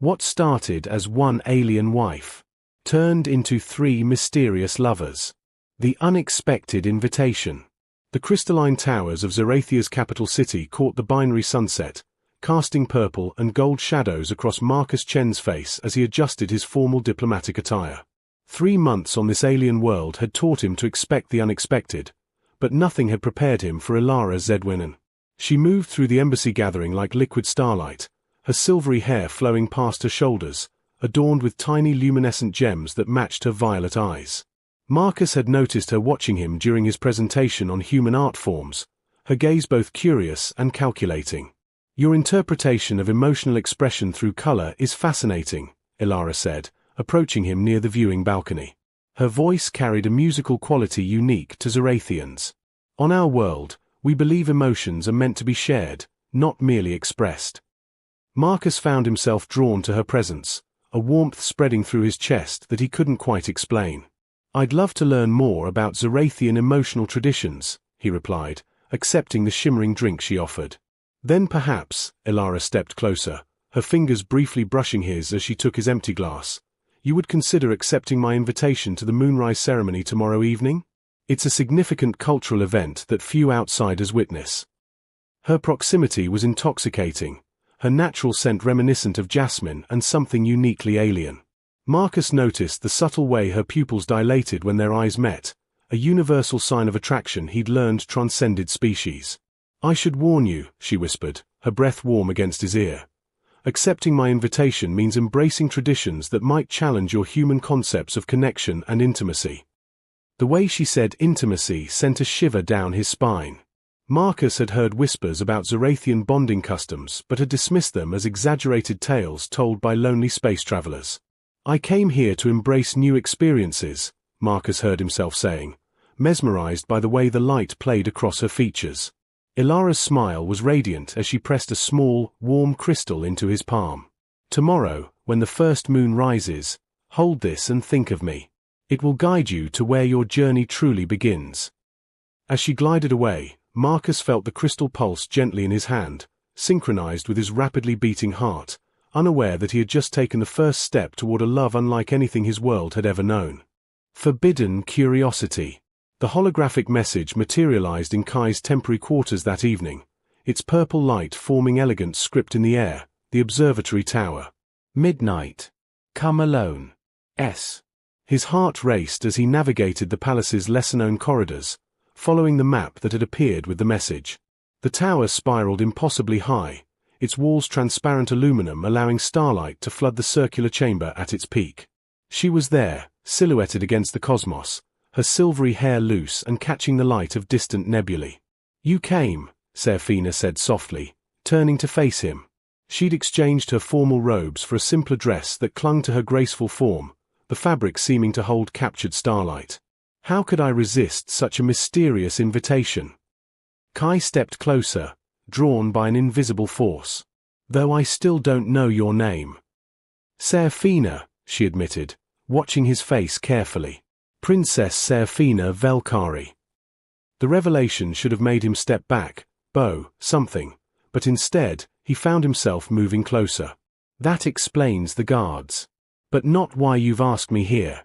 What started as one alien wife turned into three mysterious lovers. The unexpected invitation. The crystalline towers of Zarathia's capital city caught the binary sunset, casting purple and gold shadows across Marcus Chen's face as he adjusted his formal diplomatic attire. 3 months on this alien world had taught him to expect the unexpected, but nothing had prepared him for Ilara Zedwinen. She moved through the embassy gathering like liquid starlight, her silvery hair flowing past her shoulders, adorned with tiny luminescent gems that matched her violet eyes. Marcus had noticed her watching him during his presentation on human art forms, her gaze both curious and calculating. "Your interpretation of emotional expression through color is fascinating," Ilara said, approaching him near the viewing balcony. Her voice carried a musical quality unique to Zarathians. "On our world, we believe emotions are meant to be shared, not merely expressed." Marcus found himself drawn to her presence, a warmth spreading through his chest that he couldn't quite explain. "I'd love to learn more about Zarathian emotional traditions," he replied, accepting the shimmering drink she offered. "Then perhaps," Ilara stepped closer, her fingers briefly brushing his as she took his empty glass, "you would consider accepting my invitation to the moonrise ceremony tomorrow evening? It's a significant cultural event that few outsiders witness." Her proximity was intoxicating, her natural scent reminiscent of jasmine and something uniquely alien. Marcus noticed the subtle way her pupils dilated when their eyes met, a universal sign of attraction he'd learned transcended species. "I should warn you," she whispered, her breath warm against his ear. "Accepting my invitation means embracing traditions that might challenge your human concepts of connection and intimacy." The way she said intimacy sent a shiver down his spine. Marcus had heard whispers about Zarathian bonding customs but had dismissed them as exaggerated tales told by lonely space travelers. "I came here to embrace new experiences," Marcus heard himself saying, mesmerized by the way the light played across her features. Ilara's smile was radiant as she pressed a small, warm crystal into his palm. "Tomorrow, when the first moon rises, hold this and think of me. It will guide you to where your journey truly begins." As she glided away, Marcus felt the crystal pulse gently in his hand, synchronized with his rapidly beating heart, unaware that he had just taken the first step toward a love unlike anything his world had ever known. Forbidden curiosity. The holographic message materialized in Kai's temporary quarters that evening, its purple light forming elegant script in the air, the observatory tower. "Midnight. Come alone. S." His heart raced as he navigated the palace's lesser-known corridors, following the map that had appeared with the message. The tower spiraled impossibly high, its walls transparent aluminum allowing starlight to flood the circular chamber at its peak. She was there, silhouetted against the cosmos, her silvery hair loose and catching the light of distant nebulae. "You came," Serafina said softly, turning to face him. She'd exchanged her formal robes for a simpler dress that clung to her graceful form, the fabric seeming to hold captured starlight. "How could I resist such a mysterious invitation?" Kai stepped closer, drawn by an invisible force. "Though I still don't know your name." "Serafina," she admitted, watching his face carefully. "Princess Serafina Velkari." The revelation should have made him step back, something, but instead, he found himself moving closer. "That explains the guards. But not why you've asked me here."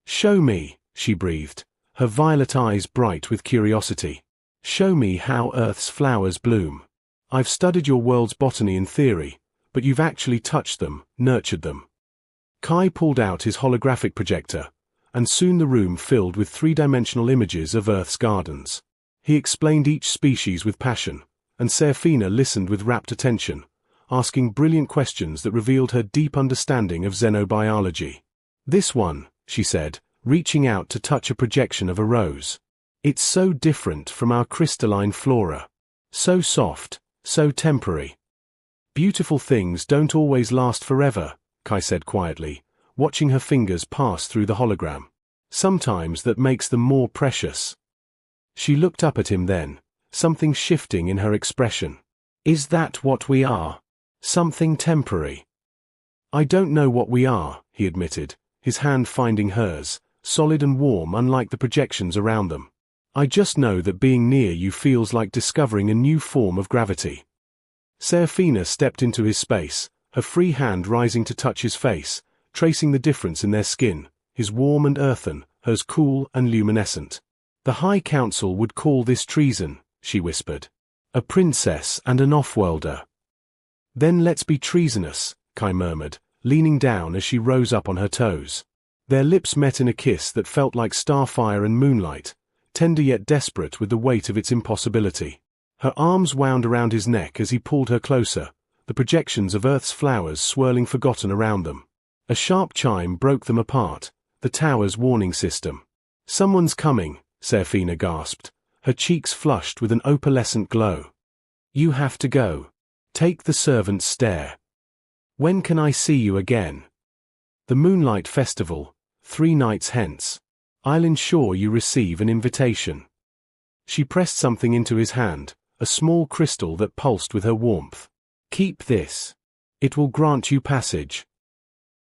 "Show me," she breathed, her violet eyes bright with curiosity. "Show me how Earth's flowers bloom. I've studied your world's botany in theory, but you've actually touched them, nurtured them." Kai pulled out his holographic projector, and soon the room filled with three-dimensional images of Earth's gardens. He explained each species with passion, and Serafina listened with rapt attention, asking brilliant questions that revealed her deep understanding of xenobiology. "This one," she said, reaching out to touch a projection of a rose. "It's so different from our crystalline flora. So soft, so temporary." "Beautiful things don't always last forever," Kai said quietly, watching her fingers pass through the hologram. "Sometimes that makes them more precious." She looked up at him then, something shifting in her expression. "Is that what we are? Something temporary?" "I don't know what we are," he admitted, his hand finding hers, solid and warm unlike the projections around them. "I just know that being near you feels like discovering a new form of gravity." Serafina stepped into his space, her free hand rising to touch his face, tracing the difference in their skin, his warm and earthen, hers cool and luminescent. "The High Council would call this treason," she whispered. "A princess and an off-worlder." "Then let's be treasonous," Kai murmured, leaning down as she rose up on her toes. Their lips met in a kiss that felt like starfire and moonlight, tender yet desperate with the weight of its impossibility. Her arms wound around his neck as he pulled her closer, the projections of Earth's flowers swirling forgotten around them. A sharp chime broke them apart, the tower's warning system. "Someone's coming," Serafina gasped, her cheeks flushed with an opalescent glow. "You have to go. Take the servant's stare. When can I see you again?" "The Moonlight Festival, 3 nights hence. I'll ensure you receive an invitation." She pressed something into his hand, a small crystal that pulsed with her warmth. "Keep this. It will grant you passage."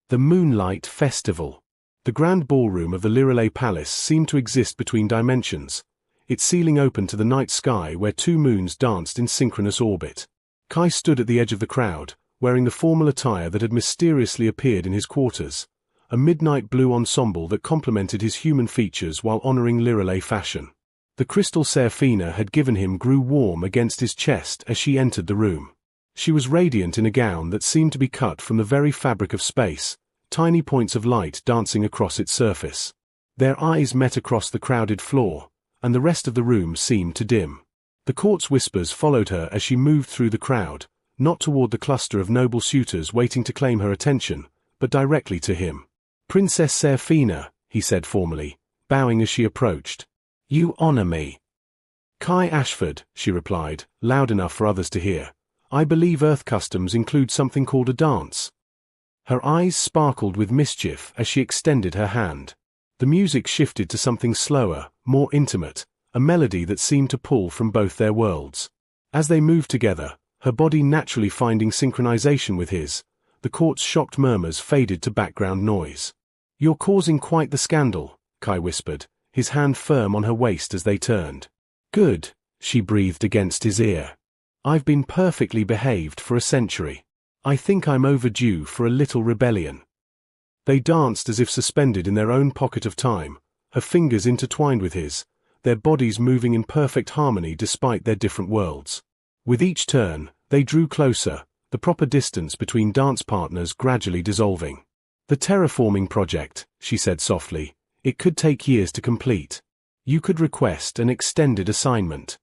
The Moonlight Festival. The grand ballroom of the Lirelay Palace seemed to exist between dimensions, its ceiling open to the night sky where 2 moons danced in synchronous orbit. Kai stood at the edge of the crowd, wearing the formal attire that had mysteriously appeared in his quarters, a midnight blue ensemble that complemented his human features while honoring Lirelay fashion. The crystal Serafina had given him grew warm against his chest as she entered the room. She was radiant in a gown that seemed to be cut from the very fabric of space, tiny points of light dancing across its surface. Their eyes met across the crowded floor, and the rest of the room seemed to dim. The court's whispers followed her as she moved through the crowd, not toward the cluster of noble suitors waiting to claim her attention, but directly to him. "Princess Serafina," he said formally, bowing as she approached. "You honor me." "Kai Ashford," she replied, loud enough for others to hear. "I believe Earth customs include something called a dance." Her eyes sparkled with mischief as she extended her hand. The music shifted to something slower, more intimate, a melody that seemed to pull from both their worlds. As they moved together, her body naturally finding synchronization with his, the court's shocked murmurs faded to background noise. "You're causing quite the scandal," Kai whispered, his hand firm on her waist as they turned. "Good," she breathed against his ear. "I've been perfectly behaved for a century. I think I'm overdue for a little rebellion." They danced as if suspended in their own pocket of time, her fingers intertwined with his, their bodies moving in perfect harmony despite their different worlds. With each turn, they drew closer, the proper distance between dance partners gradually dissolving. "The terraforming project," she said softly, "it could take years to complete. You could request an extended assignment."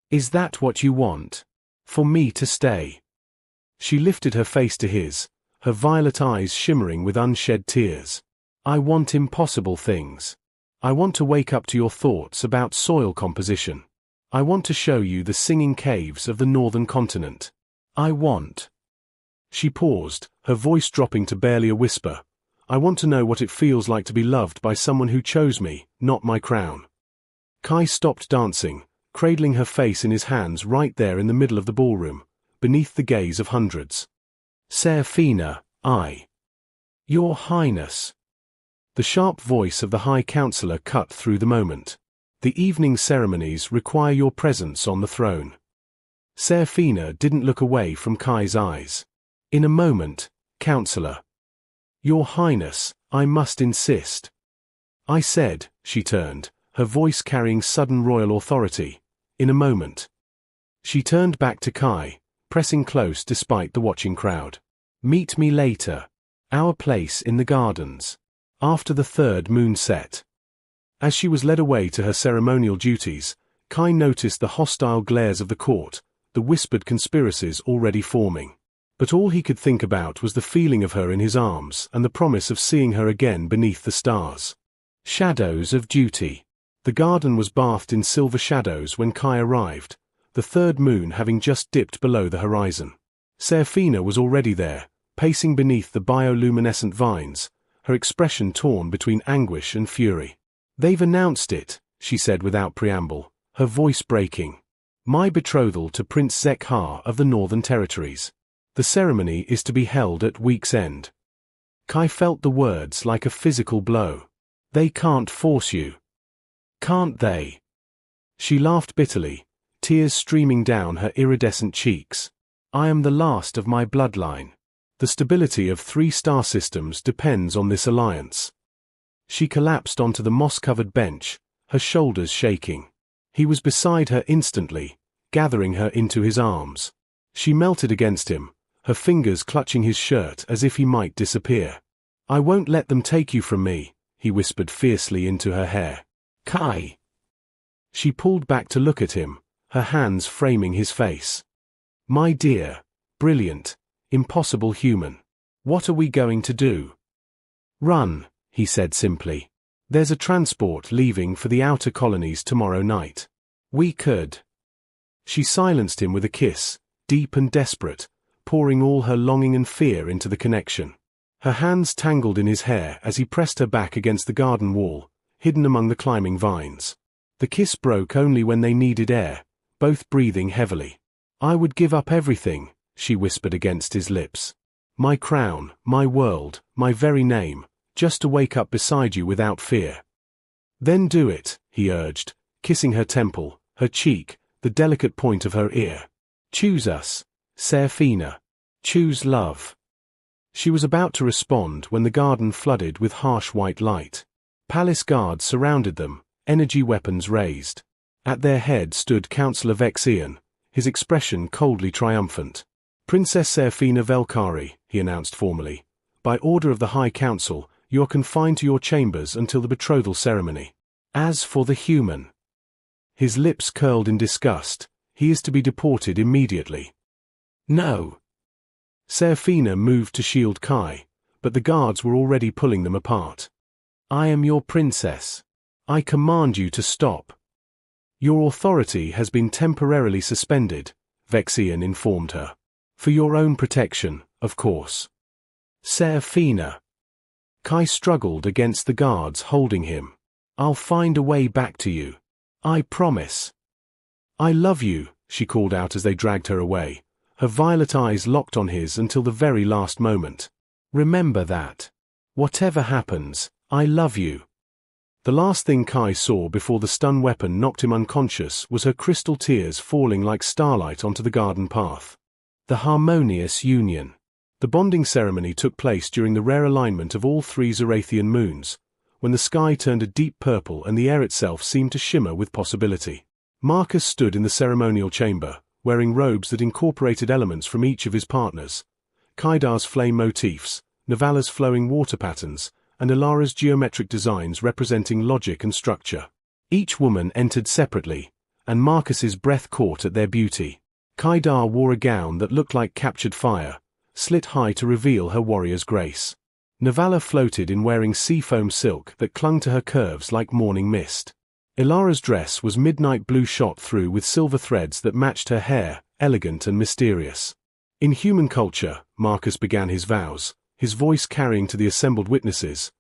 "Is that what you want? For me to stay?" She lifted her face to his, her violet eyes shimmering with unshed tears. "I want impossible things. I want to wake up to your thoughts about soil composition. I want to show you the singing caves of the northern continent. I want—" She paused, her voice dropping to barely a whisper. "I want to know what it feels like to be loved by someone who chose me, not my crown." Kai stopped dancing, cradling her face in his hands right there in the middle of the ballroom, beneath the gaze of hundreds. "Serafina, Your Highness." The sharp voice of the High Counselor cut through the moment. "The evening ceremonies require your presence on the throne." Serafina didn't look away from Kai's eyes. "In a moment, Counselor." "Your Highness, I must insist." "I said," she turned, her voice carrying sudden royal authority. "In a moment." She turned back to Kai, pressing close despite the watching crowd. "Meet me later. Our place in the gardens. After the 3rd moon set." As she was led away to her ceremonial duties, Kai noticed the hostile glares of the court, the whispered conspiracies already forming. But all he could think about was the feeling of her in his arms and the promise of seeing her again beneath the stars. Shadows of duty. The garden was bathed in silver shadows when Kai arrived, the 3rd moon having just dipped below the horizon. Serafina was already there, pacing beneath the bioluminescent vines, her expression torn between anguish and fury. "They've announced it," she said without preamble, her voice breaking. "My betrothal to Prince Zekha of the Northern Territories. The ceremony is to be held at week's end." Kai felt the words like a physical blow. "They can't force you. Can't they?" She laughed bitterly, tears streaming down her iridescent cheeks. "I am the last of my bloodline. The stability of 3 star systems depends on this alliance. She collapsed onto the moss-covered bench, her shoulders shaking. He was beside her instantly, gathering her into his arms. She melted against him, her fingers clutching his shirt as if he might disappear. "I won't let them take you from me," he whispered fiercely into her hair. "Kai." She pulled back to look at him, her hands framing his face. "My dear, brilliant, impossible human. What are we going to do?" "Run," he said simply. "There's a transport leaving for the outer colonies tomorrow night. We could." She silenced him with a kiss, deep and desperate, pouring all her longing and fear into the connection. Her hands tangled in his hair as he pressed her back against the garden wall, hidden among the climbing vines. The kiss broke only when they needed air, both breathing heavily. "I would give up everything," she whispered against his lips. "My crown, my world, my very name, just to wake up beside you without fear." "Then do it," he urged, kissing her temple, her cheek, the delicate point of her ear. "Choose us, Serafina. Choose love." She was about to respond when the garden flooded with harsh white light. Palace guards surrounded them, energy weapons raised. At their head stood Councillor Vexian, his expression coldly triumphant. "Princess Serafina Velkari," he announced formally, "by order of the High Council, you are confined to your chambers until the betrothal ceremony. As for the human—" His lips curled in disgust. "He is to be deported immediately." "No." Serafina moved to shield Kai, but the guards were already pulling them apart. "I am your princess. I command you to stop." "Your authority has been temporarily suspended," Vexian informed her. "For your own protection, of course." "Serafina." Kai struggled against the guards holding him. "I'll find a way back to you. I promise." "I love you," she called out as they dragged her away, her violet eyes locked on his until the very last moment. "Remember that. Whatever happens, I love you." The last thing Kai saw before the stun weapon knocked him unconscious was her crystal tears falling like starlight onto the garden path. The harmonious union. The bonding ceremony took place during the rare alignment of all 3 Zorathian moons, when the sky turned a deep purple and the air itself seemed to shimmer with possibility. Marcus stood in the ceremonial chamber, wearing robes that incorporated elements from each of his partners: Kaidar's flame motifs, Navala's flowing water patterns, and Ilara's geometric designs representing logic and structure. Each woman entered separately, and Marcus's breath caught at their beauty. Kaidar wore a gown that looked like captured fire, slit high to reveal her warrior's grace. Navala floated in wearing seafoam silk that clung to her curves like morning mist. Ilara's dress was midnight blue shot through with silver threads that matched her hair, elegant and mysterious. In human culture, Marcus began his vows, his voice carrying to the assembled witnesses,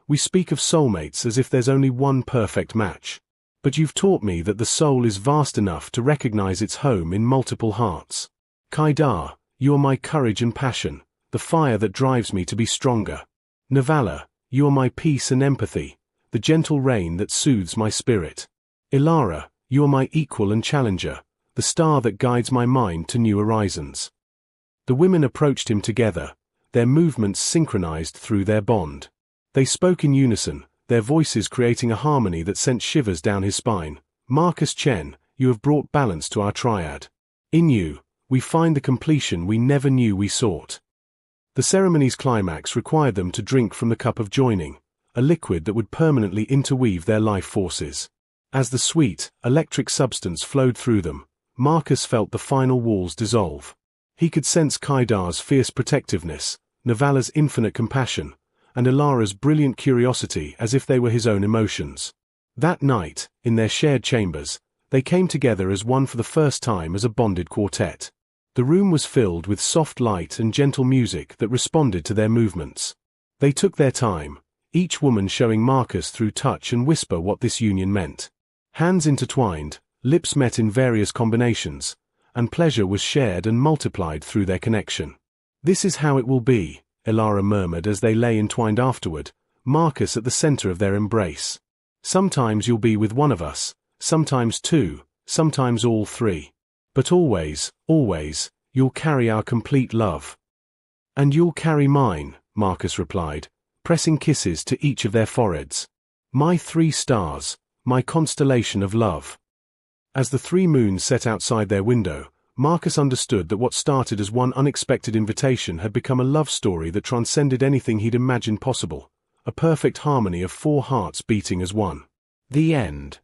"We speak of soulmates as if there's only one perfect match. But you've taught me that the soul is vast enough to recognize its home in multiple hearts. Kaidar, you are my courage and passion, the fire that drives me to be stronger. Navala, you are my peace and empathy, the gentle rain that soothes my spirit. Ilara, you are my equal and challenger, the star that guides my mind to new horizons." The women approached him together, their movements synchronized through their bond. They spoke in unison, their voices creating a harmony that sent shivers down his spine. "Marcus Chen, you have brought balance to our triad. In you, we find the completion we never knew we sought." The ceremony's climax required them to drink from the cup of joining, a liquid that would permanently interweave their life forces. As the sweet, electric substance flowed through them, Marcus felt the final walls dissolve. He could sense Kaidar's fierce protectiveness, Navala's infinite compassion, and Ilara's brilliant curiosity as if they were his own emotions. That night, in their shared chambers, they came together as one for the first time as a bonded quartet. The room was filled with soft light and gentle music that responded to their movements. They took their time, each woman showing Marcus through touch and whisper what this union meant. Hands intertwined, lips met in various combinations, and pleasure was shared and multiplied through their connection. "This is how it will be," Ilara murmured as they lay entwined afterward, Marcus at the center of their embrace. "Sometimes you'll be with one of us, sometimes 2, sometimes all 3. But always, always, you'll carry our complete love." "And you'll carry mine," Marcus replied, pressing kisses to each of their foreheads. "My 3 stars, my constellation of love." As the 3 moons set outside their window, Marcus understood that what started as one unexpected invitation had become a love story that transcended anything he'd imagined possible, a perfect harmony of 4 hearts beating as one. The end.